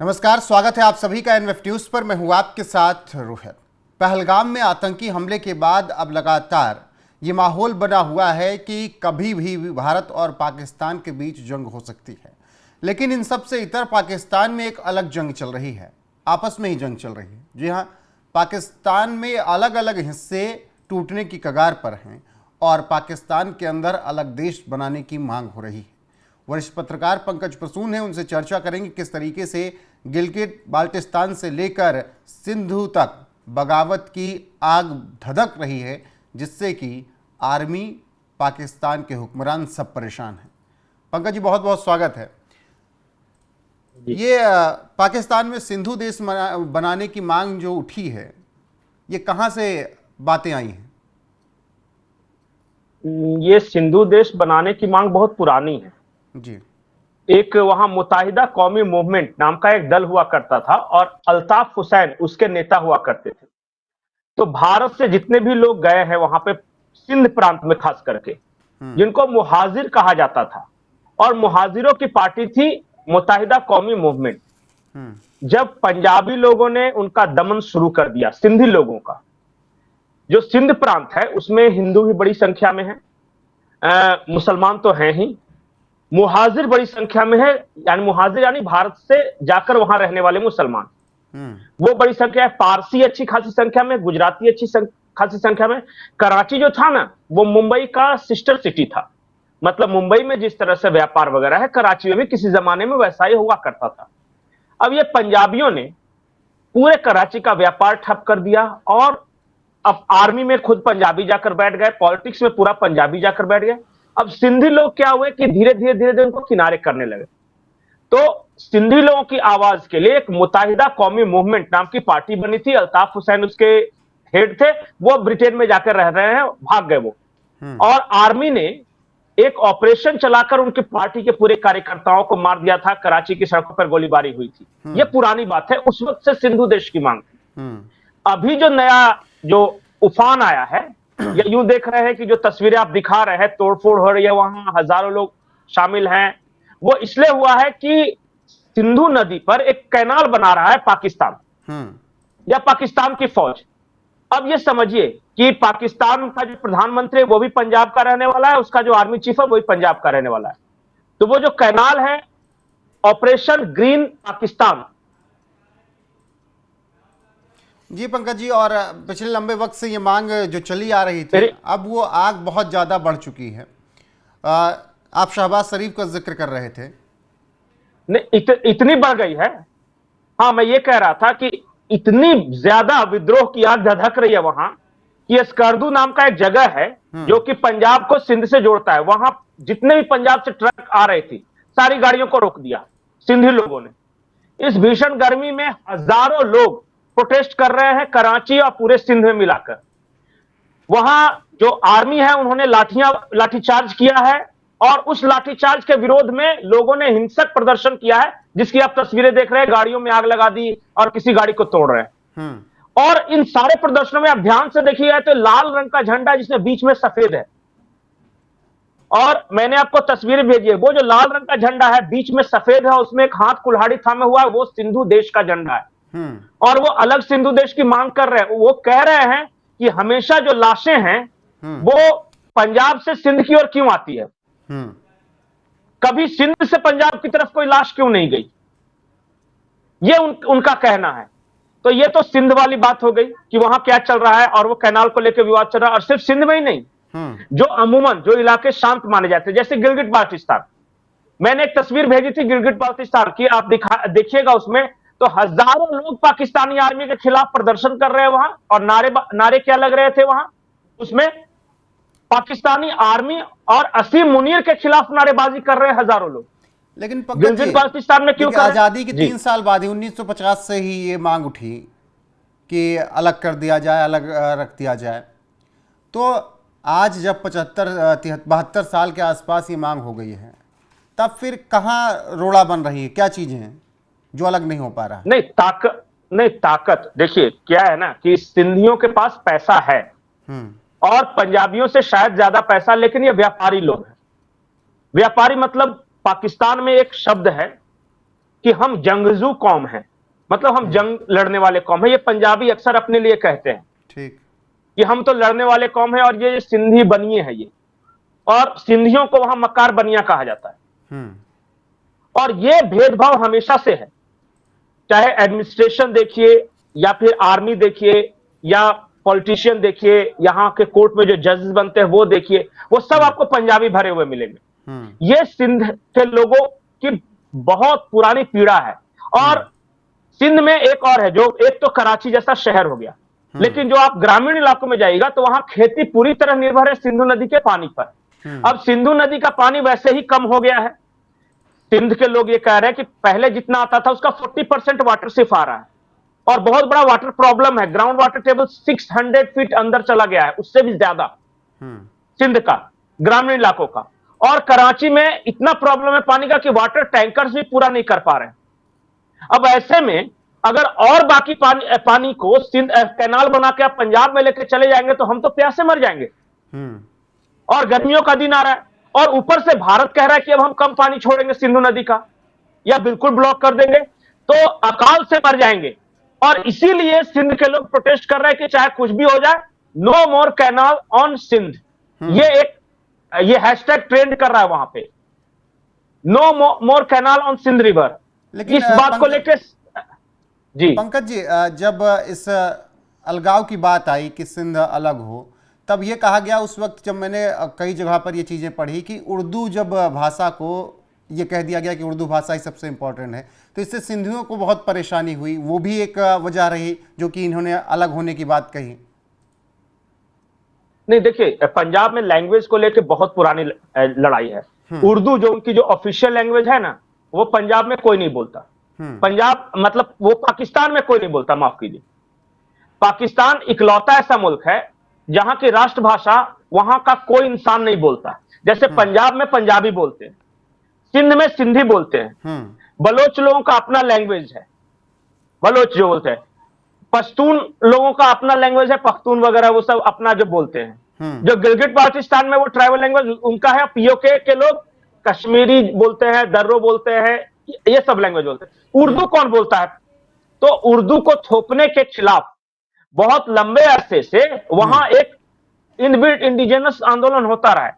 नमस्कार, स्वागत है आप सभी का एनएफ न्यूज पर। मैं हूं आपके साथ रोहित। पहलगाम में आतंकी हमले के बाद अब लगातार ये माहौल बना हुआ है कि कभी भी भारत और पाकिस्तान के बीच जंग हो सकती है। लेकिन इन सब से इतर पाकिस्तान में एक अलग जंग चल रही है, आपस में ही जंग चल रही है। जी हाँ, पाकिस्तान में अलग अलग हिस्से टूटने की कगार पर हैं और पाकिस्तान के अंदर अलग देश बनाने की मांग हो रही है। वरिष्ठ पत्रकार पंकज प्रसून हैं, उनसे चर्चा करेंगे किस तरीके से गिलगिट बाल्टिस्तान से लेकर सिंधु तक बगावत की आग धधक रही है, जिससे कि आर्मी, पाकिस्तान के हुक्मरान सब परेशान हैं। पंकज जी, बहुत बहुत स्वागत है। ये पाकिस्तान में सिंधु देश बनाने की मांग जो उठी है, ये कहाँ से बातें आई हैं? ये सिंधु देश बनाने की मांग बहुत पुरानी है जी। एक वहां मुत्ताहिदा कौमी मूवमेंट नाम का एक दल हुआ करता था और अल्ताफ हुसैन उसके नेता हुआ करते थे। तो भारत से जितने भी लोग गए हैं वहां पे सिंध प्रांत में खास करके, जिनको मुहाजिर कहा जाता था, और मुहाजिरों की पार्टी थी मुत्ताहिदा कौमी मूवमेंट। जब पंजाबी लोगों ने उनका दमन शुरू कर दिया, सिंधी लोगों का, जो सिंध प्रांत है उसमें हिंदू भी बड़ी संख्या में है, मुसलमान तो हैं ही, मुहाजिर बड़ी संख्या में है, यानी मुहाजिर यानी भारत से जाकर वहां रहने वाले मुसलमान, वो बड़ी संख्या है। पारसी अच्छी खासी संख्या में, गुजराती अच्छी खासी संख्या में। कराची जो था ना, वो मुंबई का सिस्टर सिटी था। मतलब मुंबई में जिस तरह से व्यापार वगैरह है, कराची में भी किसी जमाने में वैसा ही हुआ करता था। अब ये पंजाबियों ने पूरे कराची का व्यापार ठप कर दिया और अब आर्मी में खुद पंजाबी जाकर बैठ गए, पॉलिटिक्स में पूरा पंजाबी जाकर बैठ गए। अब सिंधी लोग क्या हुए कि धीरे धीरे उनको किनारे करने लगे। तो सिंधी लोगों की आवाज के लिए एक मुत्ताहिदा कौमी मूवमेंट नाम की पार्टी बनी थी। अल्ताफ हुसैन उसके हेड थे, वो ब्रिटेन में जाकर रह रहे हैं, भाग गए वो। और आर्मी ने एक ऑपरेशन चलाकर उनकी पार्टी के पूरे कार्यकर्ताओं को मार दिया था। कराची की सड़कों पर गोलीबारी हुई थी। ये पुरानी बात है, उस वक्त से सिंधु देश की मांग थी। अभी जो नया जो उफान आया है, या यूं देख रहे हैं कि जो तस्वीरें आप दिखा रहे हैं, तोड़फोड़ हो रही है, वहां हजारों लोग शामिल हैं, वो इसलिए हुआ है कि सिंधु नदी पर एक कैनाल बना रहा है पाकिस्तान या पाकिस्तान की फौज। अब ये समझिए कि पाकिस्तान का जो प्रधानमंत्री है वो भी पंजाब का रहने वाला है, उसका जो आर्मी चीफ है वो भी पंजाब का रहने वाला है। तो वो जो कैनाल है, ऑपरेशन ग्रीन पाकिस्तान। जी पंकज जी, और पिछले लंबे वक्त से ये मांग जो चली आ रही थी, अब वो आग बहुत ज़्यादा बढ़ चुकी है। आप शहबाज शरीफ का जिक्र कर रहे थे। नहीं, इतनी बढ़ गई है। हाँ, मैं ये कह रहा था कि इतनी ज्यादा विद्रोह की आग धधक रही है वहां कि स्कर्दू नाम का एक जगह है जो कि पंजाब को सिंध से जोड़ता है। वहां जितने भी पंजाब से ट्रक आ रही थी, सारी गाड़ियों को रोक दिया सिंधी लोगों ने। इस भीषण गर्मी में हजारों लोग प्रोटेस्ट कर रहे हैं कराची और पूरे सिंध में मिलाकर। वहां जो आर्मी है उन्होंने लाठीचार्ज किया है और उस लाठीचार्ज के विरोध में लोगों ने हिंसक प्रदर्शन किया है, जिसकी आप तस्वीरें देख रहे हैं। गाड़ियों में आग लगा दी और किसी गाड़ी को तोड़ रहे हैं। और इन सारे प्रदर्शनों में आप ध्यान से देखिए तो लाल रंग का झंडा जिसमें बीच में सफेद है, और मैंने आपको तस्वीरें भेजी है। वो जो लाल रंग का झंडा है, बीच में सफेद है, उसमें एक हाथ कुल्हाड़ी थामे हुआ है, वो सिंधु देश का झंडा है। और वो अलग सिंधु देश की मांग कर रहे हैं। वो कह रहे हैं कि हमेशा जो लाशें हैं वो पंजाब से सिंध की ओर क्यों आती है, कभी सिंध से पंजाब की तरफ कोई लाश क्यों नहीं गई, ये उनका कहना है। तो ये तो सिंध वाली बात हो गई कि वहां क्या चल रहा है और वो कैनाल को लेकर विवाद चल रहा है। और सिर्फ सिंध में ही नहीं, जो अमूमन जो इलाके शांत माने जाते हैं, जैसे गिलगिट बाल्टिस्तान, मैंने एक तस्वीर भेजी थी गिलगिट बाल्टिस्तान की, आप देखिएगा उसमें तो हजारों लोग पाकिस्तानी आर्मी के खिलाफ प्रदर्शन कर रहे हैं वहां। और नारे क्या लग रहे थे वहां, उसमें पाकिस्तानी आर्मी और असीम मुनीर के खिलाफ नारेबाजी कर रहे हैं हजारों लोग। लेकिन गिलगिट बाल्टिस्तान में क्यों? आजादी के 3 साल बाद ही 1950 से ही ये मांग उठी कि अलग कर दिया जाए, अलग रख दिया जाए। तो आज जब 72 साल के आसपास ये मांग हो गई है, तब फिर कहाँ रोड़ा बन रही है? क्या चीजें हैं जो अलग नहीं हो पा रहा? नहीं, ताकत देखिए क्या है ना कि सिंधियों के पास पैसा है और पंजाबियों से शायद ज्यादा पैसा, लेकिन ये व्यापारी लोग हैं। व्यापारी मतलब पाकिस्तान में एक शब्द है कि हम जंगजू कौम हैं, मतलब हम जंग लड़ने वाले कौम है। ये पंजाबी अक्सर अपने लिए कहते हैं ठीक। कि हम तो लड़ने वाले कौम है, और ये सिंधी बनिए है ये, और सिंधियों को वहां मक्कार बनिया कहा जाता है। और ये भेदभाव हमेशा से है, चाहे एडमिनिस्ट्रेशन देखिए, या फिर आर्मी देखिए, या पॉलिटिशियन देखिए, यहाँ के कोर्ट में जो जजेस बनते हैं वो देखिए, वो सब आपको पंजाबी भरे हुए मिलेंगे। ये सिंध के लोगों की बहुत पुरानी पीड़ा है। और सिंध में एक और है, जो एक तो कराची जैसा शहर हो गया, लेकिन जो आप ग्रामीण इलाकों में जाइएगा तो वहां खेती पूरी तरह निर्भर है सिंधु नदी के पानी पर। अब सिंधु नदी का पानी वैसे ही कम हो गया है। सिंध के लोग ये कह रहे हैं कि पहले जितना आता था उसका 40% वाटर सिर्फ आ रहा है, और बहुत बड़ा वाटर प्रॉब्लम है। ग्राउंड वाटर टेबल 600 फीट अंदर चला गया है, उससे भी ज्यादा सिंध का, ग्रामीण इलाकों का। और कराची में इतना प्रॉब्लम है पानी का कि वाटर टैंकर्स भी पूरा नहीं कर पा रहे हैं। अब ऐसे में अगर और बाकी पानी को सिंध कैनाल बना के आप पंजाब में लेके चले जाएंगे तो हम तो प्यासे मर जाएंगे। और गर्मियों का दिन आ रहा है, और ऊपर से भारत कह रहा है कि अब हम कम पानी छोड़ेंगे सिंधु नदी का, या बिल्कुल ब्लॉक कर देंगे, तो अकाल से मर जाएंगे। और इसीलिए सिंध के लोग प्रोटेस्ट कर रहे हैं कि चाहे कुछ भी हो जाए, no more canal on Sindh. ये हैशटैग ट्रेंड कर रहा है वहां पे, no more canal on Sindh river. लेकिन इस बात को लेकर जी पंकज जी, जब इस अलगाव की बात आई कि सिंध अलग हो, तब ये कहा गया उस वक्त, जब मैंने कई जगह पर ये चीज़ें पढ़ी, कि उर्दू जब भाषा को ये कह दिया गया कि उर्दू भाषा ही सबसे इम्पोर्टेंट है, तो इससे सिंधियों को बहुत परेशानी हुई। वो भी एक वजह रही जो कि इन्होंने अलग होने की बात कही। नहीं, देखिए, पंजाब में लैंग्वेज को लेकर बहुत पुरानी लड़ाई है। उर्दू जो उनकी जो ऑफिशियल लैंग्वेज है ना, वो पंजाब में कोई नहीं बोलता। पंजाब मतलब वो पाकिस्तान में कोई नहीं बोलता, माफ कीजिए। पाकिस्तान इकलौता ऐसा मुल्क है जहां की राष्ट्रभाषा वहां का कोई इंसान नहीं बोलता। जैसे पंजाब में पंजाबी बोलते हैं, सिंध में सिंधी बोलते हैं, बलोच लोगों का अपना लैंग्वेज है, बलोच जो बोलते हैं, पश्तून लोगों का अपना लैंग्वेज है, पख्तून वगैरह वो सब अपना जो बोलते हैं। जो गिलगिट बाल्टिस्तान में वो ट्राइबल लैंग्वेज उनका है। पीओके के लोग कश्मीरी बोलते हैं, दर्रो बोलते हैं, ये सब लैंग्वेज बोलते हैं। उर्दू कौन बोलता है? तो उर्दू को थोपने के खिलाफ बहुत लंबे अरसे से वहां एक इनबिल्ट इंडिजिनस आंदोलन होता रहा है।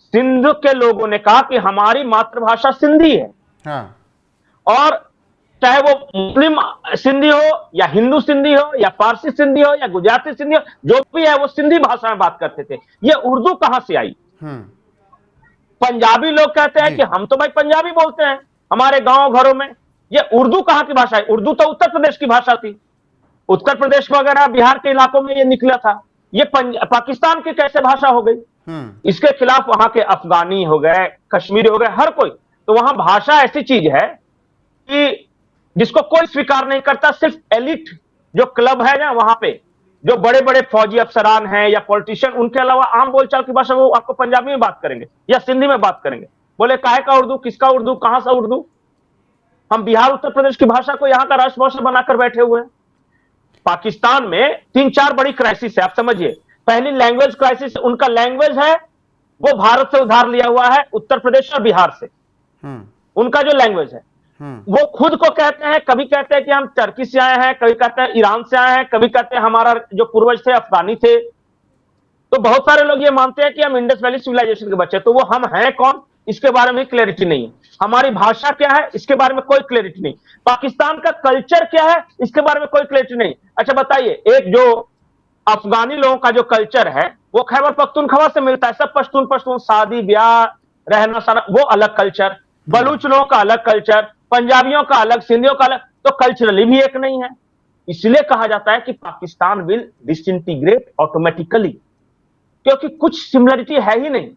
सिंध के लोगों ने कहा कि हमारी मातृभाषा सिंधी है। और चाहे वो मुस्लिम सिंधी हो, या हिंदू सिंधी हो, या पारसी सिंधी हो, या गुजराती सिंधी हो, जो भी है वो सिंधी भाषा में बात करते थे। ये उर्दू कहां से आई? पंजाबी लोग कहते हैं कि हम तो भाई पंजाबी बोलते हैं हमारे गांव घरों में। ये उर्दू कहां की भाषा है? उर्दू तो उत्तर प्रदेश की भाषा थी। उत्तर प्रदेश वगैरह बिहार के इलाकों में ये निकला था। ये पाकिस्तान की कैसे भाषा हो गई? इसके खिलाफ वहां के अफगानी हो गए, कश्मीरी हो गए, हर कोई। तो वहां भाषा ऐसी चीज है कि जिसको कोई स्वीकार नहीं करता। सिर्फ एलिट जो क्लब है ना वहां पे, जो बड़े बड़े फौजी अफसरान हैं या पॉलिटिशियन, उनके अलावा आम बोलचाल की भाषा वो आपको पंजाबी में बात करेंगे या सिंधी में बात करेंगे। बोले काहे का उर्दू, किसका उर्दू, कहां सा उर्दू? हम बिहार उत्तर प्रदेश की भाषा को यहां का राष्ट्रभाषा बनाकर बैठे हुए हैं। पाकिस्तान में 3-4 बड़ी क्राइसिस है, आप समझिए। पहली लैंग्वेज क्राइसिस, उनका लैंग्वेज है वो भारत से उधार लिया हुआ है, उत्तर प्रदेश और बिहार से। उनका जो लैंग्वेज है वो खुद को कहते हैं, कभी कहते हैं कि हम टर्की से आए हैं, कभी कहते हैं ईरान से आए हैं, कभी कहते हैं हमारा जो पूर्वज थे अफगानी थे। तो बहुत सारे लोग ये मानते हैं कि हम इंडस वैली सिविलाइजेशन के बच्चे। तो वो हम हैं कौन, इसके बारे में क्लैरिटी नहीं है। हमारी भाषा क्या है, इसके बारे में कोई क्लैरिटी नहीं। पाकिस्तान का कल्चर क्या है, इसके बारे में कोई क्लैरिटी नहीं। अच्छा बताइए, एक जो अफगानी लोगों का जो कल्चर है वो खैबर पख्तूनख्वा से मिलता है। सब पश्तून पश्तून, शादी ब्याह, रहना सहना, वो अलग कल्चर। बलूच लोगों का अलग कल्चर, पंजाबियों का अलग, सिंधियों का अलग। तो कल्चरली भी एक नहीं है। इसलिए कहा जाता है कि पाकिस्तान विल डिसइंटीग्रेट ऑटोमेटिकली, क्योंकि कुछ सिमिलरिटी है ही नहीं।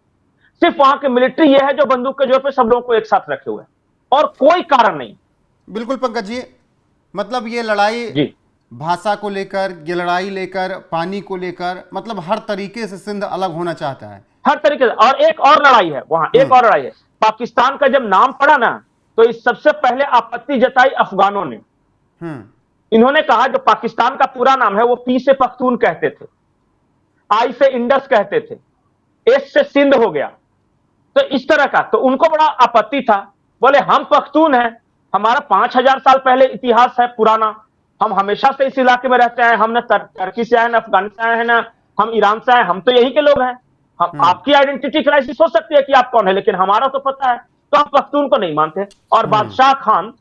सिर्फ वहां की मिलिट्री ये है जो बंदूक के जोर पे सब लोगों को एक साथ रखे हुए हैं, और कोई कारण नहीं। बिल्कुल पंकज जी, मतलब ये लड़ाई जी भाषा को लेकर, ये लड़ाई लेकर, पानी को लेकर, मतलब हर तरीके से सिंध अलग होना चाहता है, हर तरीके से। और एक और लड़ाई है वहां, एक और लड़ाई है। पाकिस्तान का जब नाम पड़ा ना, तो इस सबसे पहले आपत्ति जताई अफगानों ने। इन्होंने कहा जो पाकिस्तान का पूरा नाम है वो पी से पख्तून कहते थे, आई से इंडस कहते थे, एस से सिंध हो गया। तो इस तरह का, तो उनको बड़ा आपत्ति था। बोले हम पख्तून हैं, हमारा 5000 साल पहले इतिहास है पुराना। हम हमेशा से इस इलाके में रहते हैं, हम न टर्की से आए, न अफगानिस्तान से आए, न हम ईरान से आए, हम तो यहीं के लोग हैं। हम आपकी आइडेंटिटी क्राइसिस हो सकती है कि आप कौन है, लेकिन हमारा तो पता है। तो हम पख्तून को नहीं मानते। और बादशाह खान,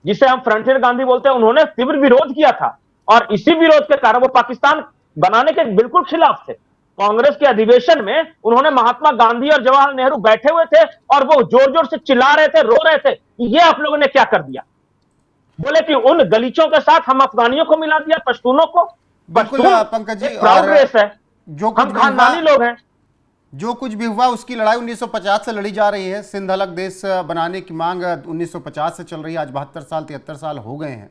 जिसे हम फ्रंटियर गांधी बोलते हैं, उन्होंने तीव्र विरोध किया था और इसी विरोध के कारण वो पाकिस्तान बनाने के बिल्कुल खिलाफ थे। कांग्रेस के अधिवेशन में उन्होंने महात्मा गांधी और जवाहरलाल नेहरू बैठे हुए थे और वो जोर जोर से चिल्ला रहे थे, रो रहे थे। ये आप लोगों ने क्या कर दिया? बोले कि उन गलीचों के साथ हम अफगानियों को मिला दिया, पश्तूनों को। बिल्कुल पश्तून पंकज जी, एक प्राउड रेस है, जो कुछ हम भी खानदानी लोग हैं। जो कुछ भी हुआ उसकी लड़ाई 1950 से लड़ी जा रही है। सिंध अलग देश बनाने की मांग 1950 से चल रही है। आज 72 साल 73 साल हो गए हैं,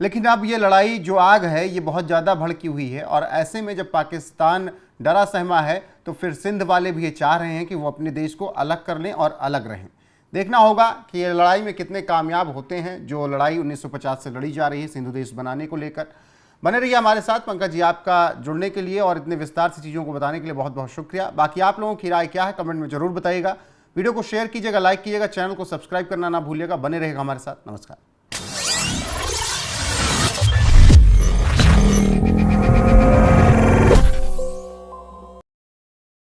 लेकिन अब ये लड़ाई जो आग है ये बहुत ज़्यादा भड़की हुई है। और ऐसे में जब पाकिस्तान डरा सहमा है तो फिर सिंध वाले भी ये चाह रहे हैं कि वो अपने देश को अलग कर लें और अलग रहें। देखना होगा कि ये लड़ाई में कितने कामयाब होते हैं, जो लड़ाई 1950 से लड़ी जा रही है सिंधु देश बनाने को लेकर। बने रहिए हमारे साथ। पंकज जी, आपका जुड़ने के लिए और इतने विस्तार से चीज़ों को बताने के लिए बहुत बहुत शुक्रिया। बाकी आप लोगों की राय क्या है कमेंट में जरूर बताइएगा। वीडियो को शेयर कीजिएगा, लाइक कीजिएगा, चैनल को सब्सक्राइब करना ना भूलिएगा। बने रहेगा हमारे साथ। नमस्कार।